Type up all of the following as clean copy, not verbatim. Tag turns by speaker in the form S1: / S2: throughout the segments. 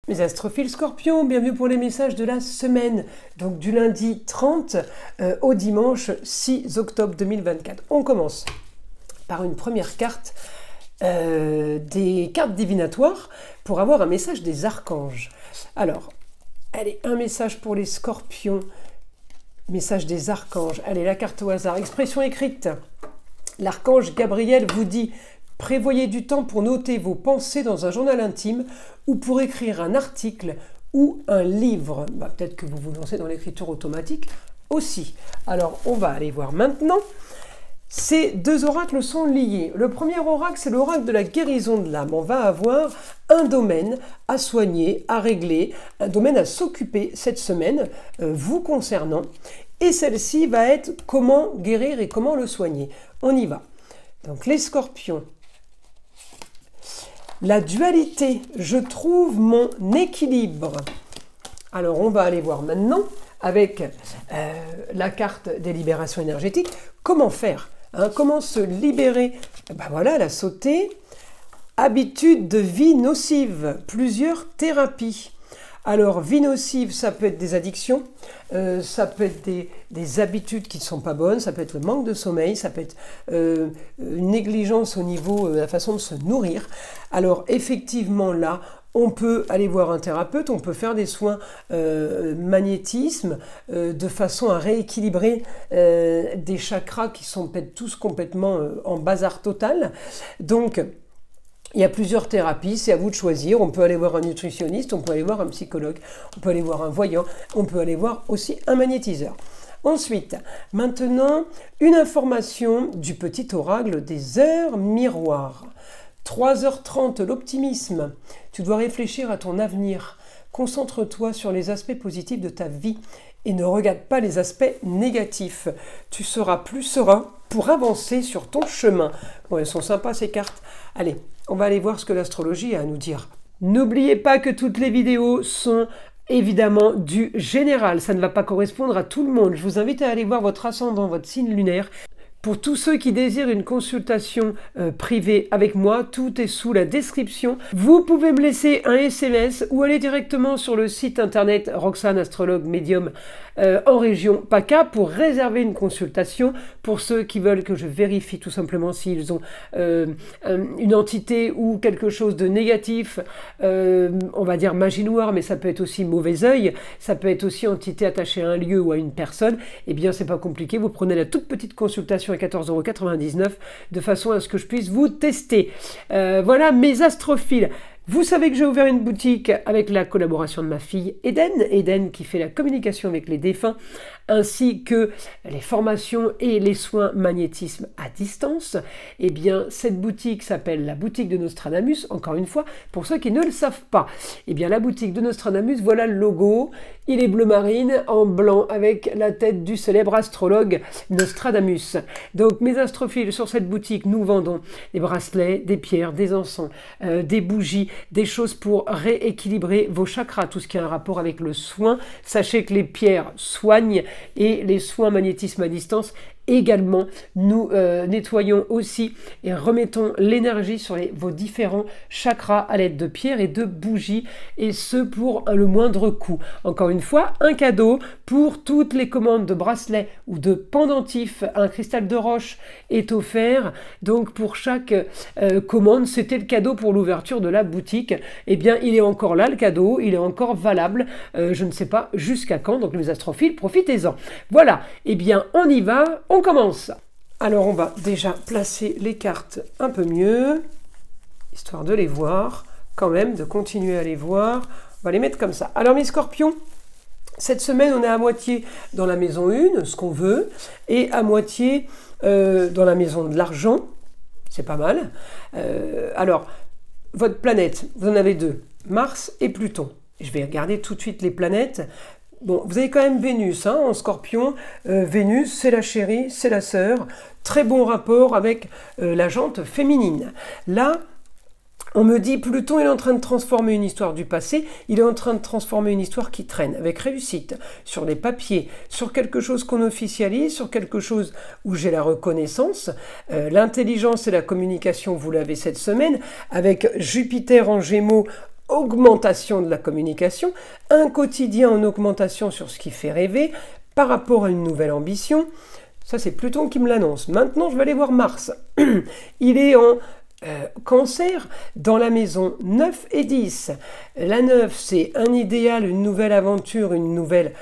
S1: Mes astrophiles Scorpions, bienvenue pour les messages de la semaine, donc du lundi 30 au dimanche 6 octobre 2024. On commence par une première carte, des cartes divinatoires pour avoir un message des archanges. Alors, allez, un message pour les Scorpions, message des archanges. Allez, la carte au hasard, expression écrite. L'archange Gabriel vous dit: prévoyez du temps pour noter vos pensées dans un journal intime ou pour écrire un article ou un livre. Peut-être que vous vous lancez dans l'écriture automatique aussi. Alors, on va aller voir maintenant. Ces deux oracles sont liés. Le premier oracle, c'est l'oracle de la guérison de l'âme. On va avoir un domaine à soigner, à régler, un domaine à s'occuper cette semaine, vous concernant. Et celle-ci va être comment guérir et comment le soigner. On y va. Donc, les Scorpions. La dualité, je trouve mon équilibre. Alors, on va aller voir maintenant, avec la carte des libérations énergétiques, comment faire, comment se libérer. Voilà, la sautée. Habitude de vie nocive, plusieurs thérapies. Alors, vie nocive, ça peut être des addictions, ça peut être des habitudes qui ne sont pas bonnes, ça peut être le manque de sommeil, ça peut être une négligence au niveau de la façon de se nourrir. Alors, effectivement, là, on peut aller voir un thérapeute, on peut faire des soins magnétisme de façon à rééquilibrer des chakras qui sont peut-être tous complètement en bazar total. Donc, il y a plusieurs thérapies, c'est à vous de choisir. On peut aller voir un nutritionniste, on peut aller voir un psychologue, on peut aller voir un voyant, on peut aller voir aussi un magnétiseur. Ensuite, maintenant, une information du petit oracle des heures miroirs. 3h30, l'optimisme. Tu dois réfléchir à ton avenir. Concentre-toi sur les aspects positifs de ta vie et ne regarde pas les aspects négatifs. Tu seras plus serein pour avancer sur ton chemin. Bon, elles sont sympas ces cartes. Allez, on va aller voir ce que l'astrologie a à nous dire. N'oubliez pas que toutes les vidéos sont évidemment du général. Ça ne va pas correspondre à tout le monde. Je vous invite à aller voir votre ascendant, votre signe lunaire. Pour tous ceux qui désirent une consultation privée avec moi, tout est sous la description. Vous pouvez me laisser un SMS ou aller directement sur le site internet Roxane Astrologue Médium en région PACA pour réserver une consultation. Pour ceux qui veulent que je vérifie tout simplement s'ils ont une entité ou quelque chose de négatif, on va dire magie noire, mais ça peut être aussi mauvais œil, ça peut être aussi entité attachée à un lieu ou à une personne. Eh bien, c'est pas compliqué, vous prenez la toute petite consultation à 14,99 € de façon à ce que je puisse vous tester. Voilà mes astrophiles. Vous savez que j'ai ouvert une boutique avec la collaboration de ma fille Eden qui fait la communication avec les défunts, ainsi que les formations et les soins magnétisme à distance. Eh bien, cette boutique s'appelle la boutique de Nostradamus, encore une fois, pour ceux qui ne le savent pas. Eh bien, la boutique de Nostradamus, voilà le logo. Il est bleu marine en blanc avec la tête du célèbre astrologue Nostradamus. Donc, mes astrophiles, sur cette boutique, nous vendons des bracelets, des pierres, des encens, des bougies, des choses pour rééquilibrer vos chakras, tout ce qui a un rapport avec le soin. Sachez que les pierres soignent et les soins magnétisme à distance également. Nous nettoyons aussi et remettons l'énergie sur vos différents chakras à l'aide de pierres et de bougies, et ce pour le moindre coût. Encore une fois, un cadeau pour toutes les commandes de bracelets ou de pendentifs. Un cristal de roche est offert. Donc pour chaque commande, c'était le cadeau pour l'ouverture de la boutique. Eh bien, il est encore là le cadeau, il est encore valable. Je ne sais pas jusqu'à quand. Donc les astrophiles, profitez-en. Voilà. Eh bien, on y va. On commence. Alors, on va déjà placer les cartes un peu mieux, histoire de les voir, quand même, de continuer à les voir. On va les mettre comme ça. Alors, mes Scorpions, cette semaine, on est à moitié dans la maison 1, ce qu'on veut, et à moitié dans la maison de l'argent. C'est pas mal. Alors, votre planète, vous en avez deux, Mars et Pluton. Je vais regarder tout de suite les planètes. Bon, vous avez quand même Vénus en Scorpion. Vénus, c'est la chérie, c'est la sœur. Très bon rapport avec la jante féminine. Là, on me dit, Pluton est en train de transformer une histoire du passé, il est en train de transformer une histoire qui traîne avec réussite, sur les papiers, sur quelque chose qu'on officialise, sur quelque chose où j'ai la reconnaissance. L'intelligence et la communication, vous l'avez cette semaine, avec Jupiter en Gémeaux, augmentation de la communication, un quotidien en augmentation sur ce qui fait rêver par rapport à une nouvelle ambition. Ça, c'est Pluton qui me l'annonce. Maintenant, je vais aller voir Mars. Il est en Cancer dans la maison 9 et 10. La 9, c'est un idéal, une nouvelle aventure, une nouvelle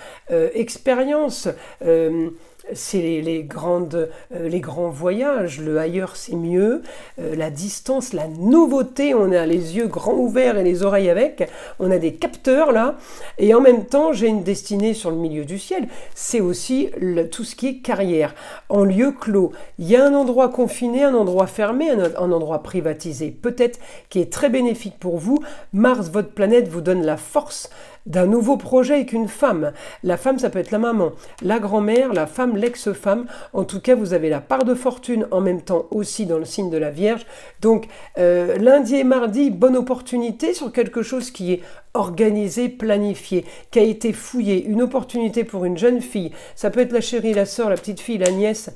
S1: expérience. C'est les grands voyages, le ailleurs c'est mieux, la distance, la nouveauté, on a les yeux grands ouverts et les oreilles avec, on a des capteurs là, et en même temps j'ai une destinée sur le milieu du ciel, c'est aussi tout ce qui est carrière, en lieu clos. Il y a un endroit confiné, un endroit fermé, un endroit privatisé, peut-être qui est très bénéfique pour vous. Mars, votre planète, vous donne la force d'un nouveau projet avec une femme. La femme, ça peut être la maman, la grand-mère, la femme, l'ex-femme. En tout cas, vous avez la part de fortune en même temps aussi dans le signe de la Vierge. Donc, lundi et mardi, bonne opportunité sur quelque chose qui est organisé, planifié, qui a été fouillé. Une opportunité pour une jeune fille. Ça peut être la chérie, la sœur, la petite fille, la nièce.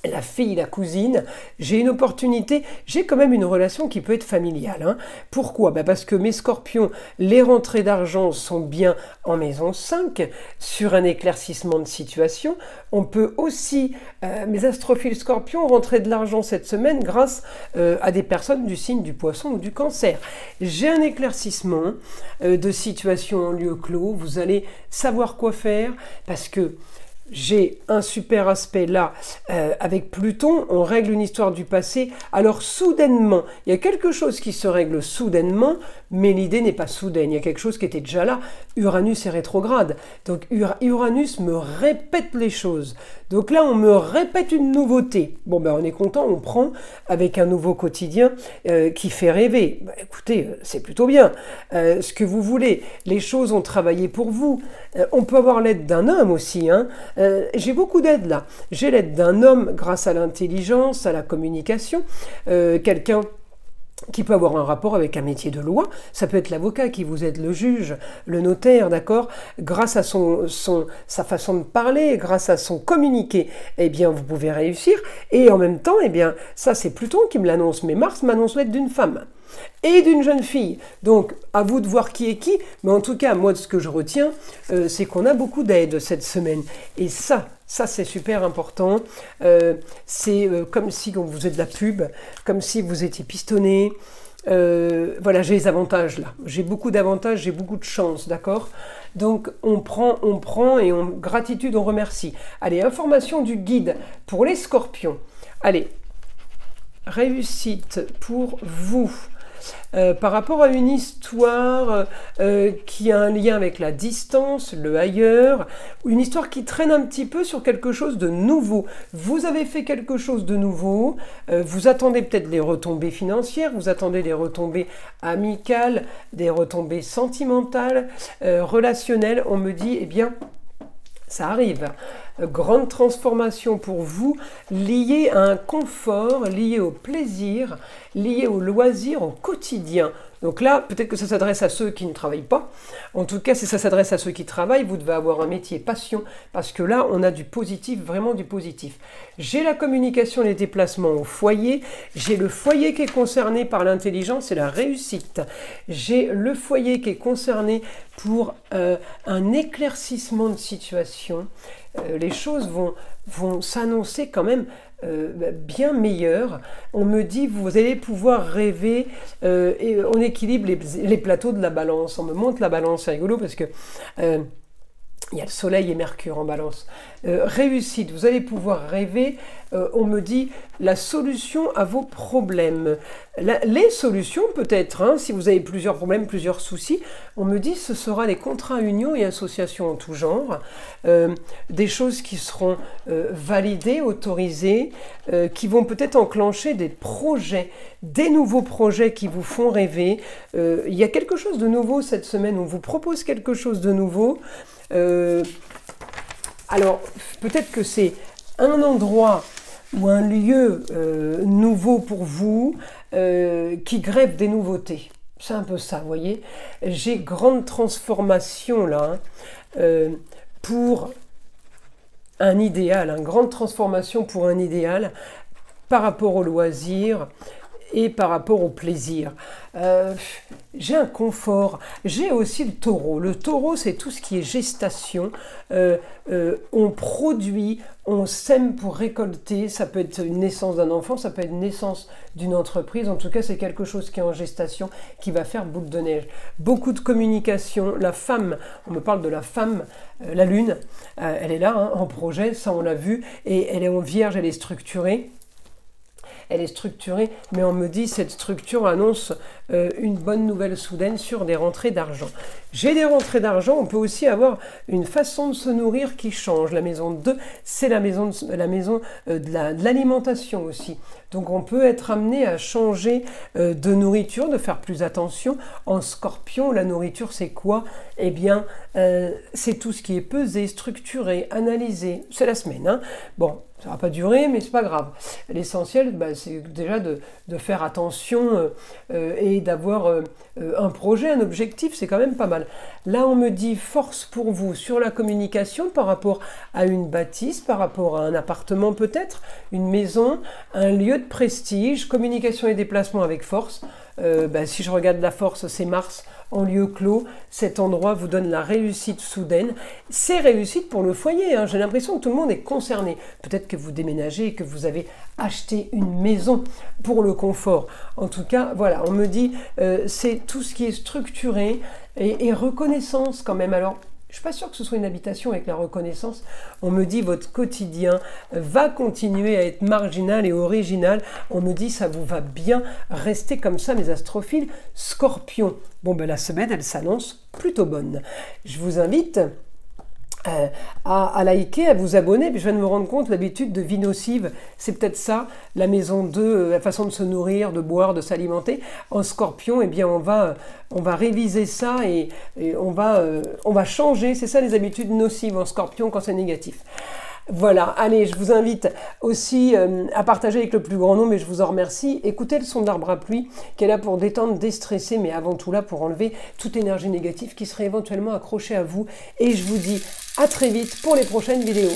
S1: La fille, la cousine, j'ai une opportunité, j'ai quand même une relation qui peut être familiale. Hein. Pourquoi? Parce que mes scorpions, les rentrées d'argent sont bien en maison 5, sur un éclaircissement de situation. On peut aussi, mes astrophiles scorpions, rentrer de l'argent cette semaine grâce à des personnes du signe du poisson ou du cancer. J'ai un éclaircissement de situation en lieu clos, vous allez savoir quoi faire, parce que j'ai un super aspect là avec Pluton, on règle une histoire du passé. Alors soudainement, il y a quelque chose qui se règle soudainement, mais l'idée n'est pas soudaine. Il y a quelque chose qui était déjà là. Uranus est rétrograde. Donc Uranus me répète les choses. Donc là, on me répète une nouveauté. Bon, on est content, on prend avec un nouveau quotidien qui fait rêver. Écoutez, c'est plutôt bien. Ce que vous voulez, les choses ont travaillé pour vous. On peut avoir l'aide d'un homme aussi, hein. J'ai beaucoup d'aide là. J'ai l'aide d'un homme grâce à l'intelligence, à la communication, quelqu'un qui peut avoir un rapport avec un métier de loi. Ça peut être l'avocat qui vous aide, le juge, le notaire, d'accord? Grâce à sa façon de parler, grâce à son communiqué, eh bien, vous pouvez réussir. Et en même temps, eh bien, ça, c'est Pluton qui me l'annonce, mais Mars m'annonce l'aide d'une femme et d'une jeune fille. Donc, à vous de voir qui est qui, mais en tout cas, moi, ce que je retiens, c'est qu'on a beaucoup d'aide cette semaine. Et ça c'est super important. C'est comme si on vous faisait de la pub, comme si vous étiez pistonné. Voilà, j'ai les avantages là. J'ai beaucoup d'avantages, j'ai beaucoup de chance, d'accord? Donc, on prend et gratitude, on remercie. Allez, information du guide pour les scorpions. Allez, réussite pour vous. Par rapport à une histoire qui a un lien avec la distance, le ailleurs, une histoire qui traîne un petit peu sur quelque chose de nouveau. Vous avez fait quelque chose de nouveau, vous attendez peut-être des retombées financières, vous attendez des retombées amicales, des retombées sentimentales, relationnelles. On me dit, eh bien, ça arrive. Grande transformation pour vous, liée à un confort, liée au plaisir, liée au loisir, au quotidien. Donc là, peut-être que ça s'adresse à ceux qui ne travaillent pas. En tout cas, si ça s'adresse à ceux qui travaillent, vous devez avoir un métier passion, parce que là, on a du positif, vraiment du positif. J'ai la communication, les déplacements au foyer. J'ai le foyer qui est concerné par l'intelligence et la réussite. J'ai le foyer qui est concerné pour un éclaircissement de situation. Les choses vont s'annoncer quand même bien meilleures. On me dit, vous allez pouvoir rêver et on équilibre les plateaux de la balance. On me montre la balance, c'est rigolo parce que il y a le soleil et Mercure en balance. Réussite, vous allez pouvoir rêver. On me dit la solution à vos problèmes. Les solutions peut-être, hein, si vous avez plusieurs problèmes, plusieurs soucis, on me dit ce sera les contrats, unions et associations en tout genre. Des choses qui seront validées, autorisées, qui vont peut-être enclencher des projets, des nouveaux projets qui vous font rêver. Il y a quelque chose de nouveau cette semaine, on vous propose quelque chose de nouveau. Alors, peut-être que c'est un endroit ou un lieu nouveau pour vous qui greffe des nouveautés. C'est un peu ça, vous voyez. J'ai grande transformation là pour un idéal, grande transformation pour un idéal par rapport au loisir. et par rapport au plaisir. J'ai un confort. J'ai aussi le taureau. Le taureau, c'est tout ce qui est gestation. On produit, on sème pour récolter. Ça peut être une naissance d'un enfant, ça peut être une naissance d'une entreprise. En tout cas, c'est quelque chose qui est en gestation, qui va faire boule de neige. Beaucoup de communication. La femme, on me parle de la femme, la lune, elle est là, hein, en projet, ça on l'a vu, et elle est en vierge, elle est structurée. Elle est structurée, mais on me dit cette structure annonce une bonne nouvelle soudaine sur des rentrées d'argent. J'ai des rentrées d'argent, on peut aussi avoir une façon de se nourrir qui change. La maison 2, c'est la maison de l'alimentation aussi. Donc on peut être amené à changer de nourriture, de faire plus attention. En Scorpion, la nourriture c'est quoi? Eh bien, c'est tout ce qui est pesé, structuré, analysé. C'est la semaine, hein. Bon, ça va pas durer, mais c'est pas grave. L'essentiel, c'est déjà de faire attention et d'avoir un projet, un objectif, c'est quand même pas mal. Là, on me dit force pour vous sur la communication par rapport à une bâtisse, par rapport à un appartement peut-être, une maison, un lieu de prestige, communication et déplacement avec force. Si je regarde la force, c'est Mars en lieu clos. Cet endroit vous donne la réussite soudaine. C'est réussite pour le foyer, hein. J'ai l'impression que tout le monde est concerné. Peut-être que vous déménagez et que vous avez acheté une maison pour le confort. En tout cas, voilà, on me dit c'est tout ce qui est structuré et reconnaissance quand même. Alors, je ne suis pas sûre que ce soit une habitation avec la reconnaissance. On me dit votre quotidien va continuer à être marginal et original. On me dit ça vous va bien. Restez comme ça mes astrophiles. Scorpion. Bon, la semaine, elle s'annonce plutôt bonne. Je vous invite à liker, à vous abonner. Puis je viens de me rendre compte, l'habitude de vie nocive, c'est peut-être ça, la maison 2, la façon de se nourrir, de boire, de s'alimenter. En Scorpion, eh bien on va réviser ça et on va changer. C'est ça les habitudes nocives en Scorpion quand c'est négatif. Voilà, allez, je vous invite aussi à partager avec le plus grand nombre, et je vous en remercie. Écoutez le son de l'arbre à pluie, qui est là pour détendre, déstresser, mais avant tout là pour enlever toute énergie négative qui serait éventuellement accrochée à vous. Et je vous dis à très vite pour les prochaines vidéos.